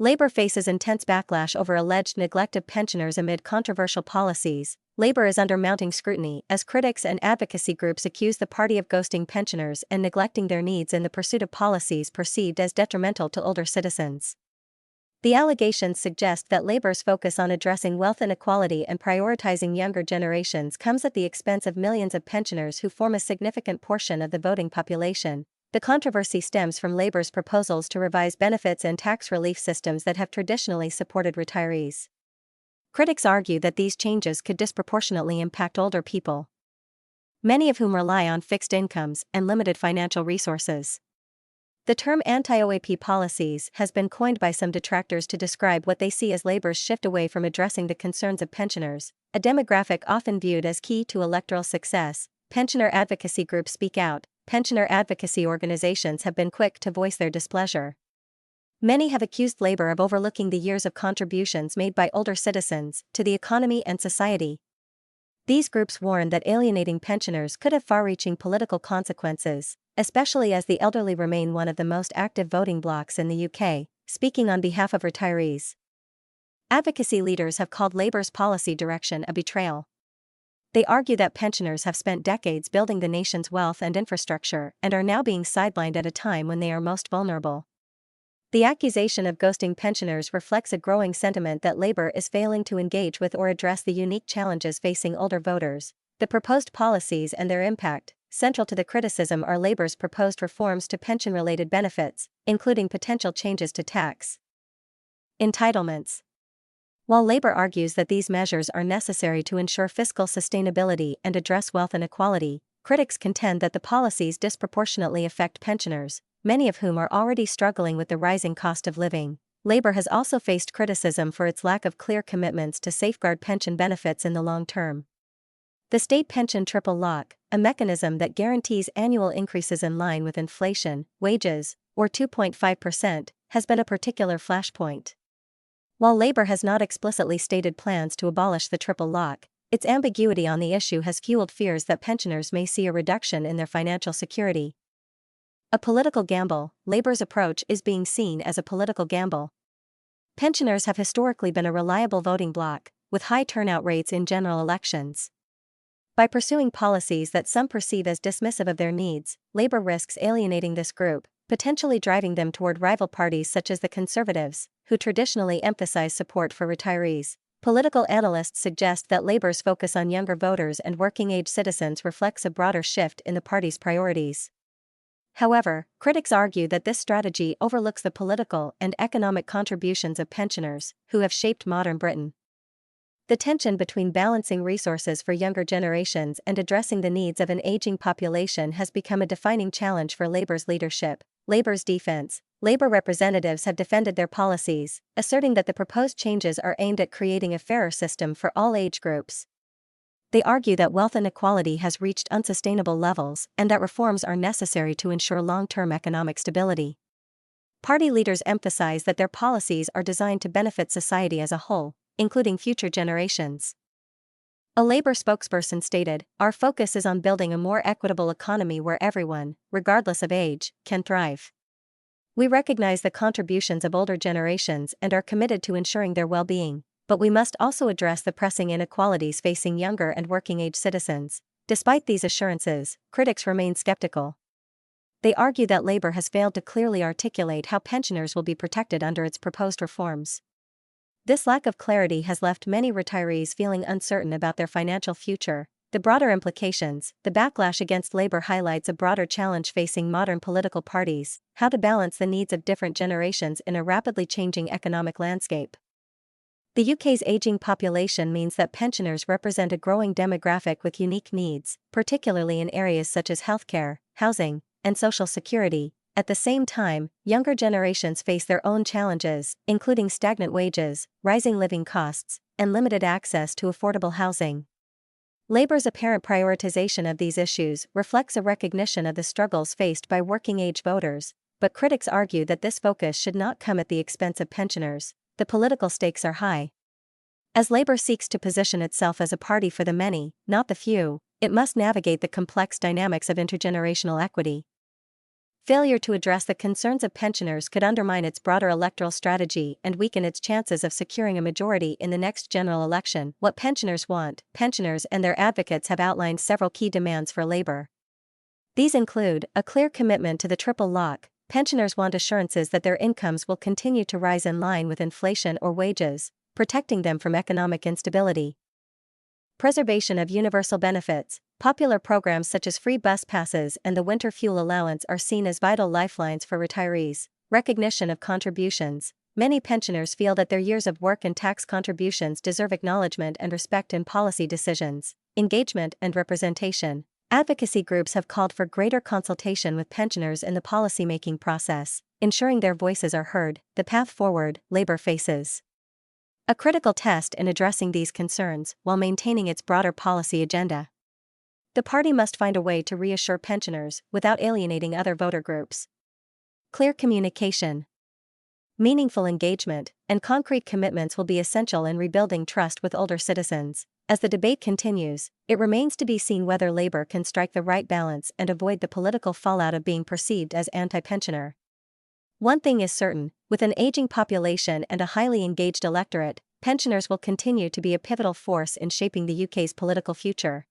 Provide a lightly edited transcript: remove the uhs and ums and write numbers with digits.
Labor faces intense backlash over alleged neglect of pensioners amid controversial policies. Labor is under mounting scrutiny as critics and advocacy groups accuse the party of ghosting pensioners and neglecting their needs in the pursuit of policies perceived as detrimental to older citizens. The allegations suggest that Labor's focus on addressing wealth inequality and prioritizing younger generations comes at the expense of millions of pensioners who form a significant portion of the voting population. The controversy stems from Labor's proposals to revise benefits and tax relief systems that have traditionally supported retirees. Critics argue that these changes could disproportionately impact older people, many of whom rely on fixed incomes and limited financial resources. The term anti-OAP policies has been coined by some detractors to describe what they see as Labor's shift away from addressing the concerns of pensioners, a demographic often viewed as key to electoral success. Pensioner advocacy groups speak out. Pensioner advocacy organizations have been quick to voice their displeasure. Many have accused Labor of overlooking the years of contributions made by older citizens to the economy and society. These groups warn that alienating pensioners could have far-reaching political consequences, especially as the elderly remain one of the most active voting blocs in the UK, speaking on behalf of retirees. Advocacy leaders have called Labor's policy direction a betrayal. They argue that pensioners have spent decades building the nation's wealth and infrastructure and are now being sidelined at a time when they are most vulnerable. The accusation of ghosting pensioners reflects a growing sentiment that Labor is failing to engage with or address the unique challenges facing older voters. The proposed policies and their impact. Central to the criticism are Labor's proposed reforms to pension-related benefits, including potential changes to tax entitlements. While Labor argues that these measures are necessary to ensure fiscal sustainability and address wealth inequality, critics contend that the policies disproportionately affect pensioners, many of whom are already struggling with the rising cost of living. Labor has also faced criticism for its lack of clear commitments to safeguard pension benefits in the long term. The state pension triple lock, a mechanism that guarantees annual increases in line with inflation, wages, or 2.5%, has been a particular flashpoint. While Labor has not explicitly stated plans to abolish the triple lock, its ambiguity on the issue has fueled fears that pensioners may see a reduction in their financial security. A political gamble. Labor's approach is being seen as a political gamble. Pensioners have historically been a reliable voting bloc, with high turnout rates in general elections. By pursuing policies that some perceive as dismissive of their needs, Labor risks alienating this group, potentially driving them toward rival parties such as the Conservatives, who traditionally emphasize support for retirees. Political analysts suggest that Labor's focus on younger voters and working-age citizens reflects a broader shift in the party's priorities. However, critics argue that this strategy overlooks the political and economic contributions of pensioners, who have shaped modern Britain. The tension between balancing resources for younger generations and addressing the needs of an aging population has become a defining challenge for Labor's leadership. Labor's defense. Labor representatives have defended their policies, asserting that the proposed changes are aimed at creating a fairer system for all age groups. They argue that wealth inequality has reached unsustainable levels and that reforms are necessary to ensure long-term economic stability. Party leaders emphasize that their policies are designed to benefit society as a whole, including future generations. A Labor spokesperson stated, "Our focus is on building a more equitable economy where everyone, regardless of age, can thrive. We recognize the contributions of older generations and are committed to ensuring their well-being, but we must also address the pressing inequalities facing younger and working-age citizens." Despite these assurances, critics remain skeptical. They argue that Labor has failed to clearly articulate how pensioners will be protected under its proposed reforms. This lack of clarity has left many retirees feeling uncertain about their financial future. The broader implications. The backlash against Labor highlights a broader challenge facing modern political parties: how to balance the needs of different generations in a rapidly changing economic landscape. The UK's aging population means that pensioners represent a growing demographic with unique needs, particularly in areas such as healthcare, housing, and social security. At the same time, younger generations face their own challenges, including stagnant wages, rising living costs, and limited access to affordable housing. Labor's apparent prioritization of these issues reflects a recognition of the struggles faced by working-age voters, but critics argue that this focus should not come at the expense of pensioners. The political stakes are high. As Labor seeks to position itself as a party for the many, not the few, it must navigate the complex dynamics of intergenerational equity. Failure to address the concerns of pensioners could undermine its broader electoral strategy and weaken its chances of securing a majority in the next general election. What pensioners want. Pensioners and their advocates have outlined several key demands for labor. These include a clear commitment to the triple lock. Pensioners want assurances that their incomes will continue to rise in line with inflation or wages, protecting them from economic instability. Preservation of universal benefits. Popular programs such as free bus passes and the winter fuel allowance are seen as vital lifelines for retirees. Recognition of contributions. Many pensioners feel that their years of work and tax contributions deserve acknowledgement and respect in policy decisions. Engagement and representation. Advocacy groups have called for greater consultation with pensioners in the policymaking process, ensuring their voices are heard. The path forward. Labor faces a critical test in addressing these concerns while maintaining its broader policy agenda. The party must find a way to reassure pensioners without alienating other voter groups. Clear communication, meaningful engagement, and concrete commitments will be essential in rebuilding trust with older citizens. As the debate continues, it remains to be seen whether labor can strike the right balance and avoid the political fallout of being perceived as anti-pensioner. One thing is certain, with an aging population and a highly engaged electorate, pensioners will continue to be a pivotal force in shaping the UK's political future.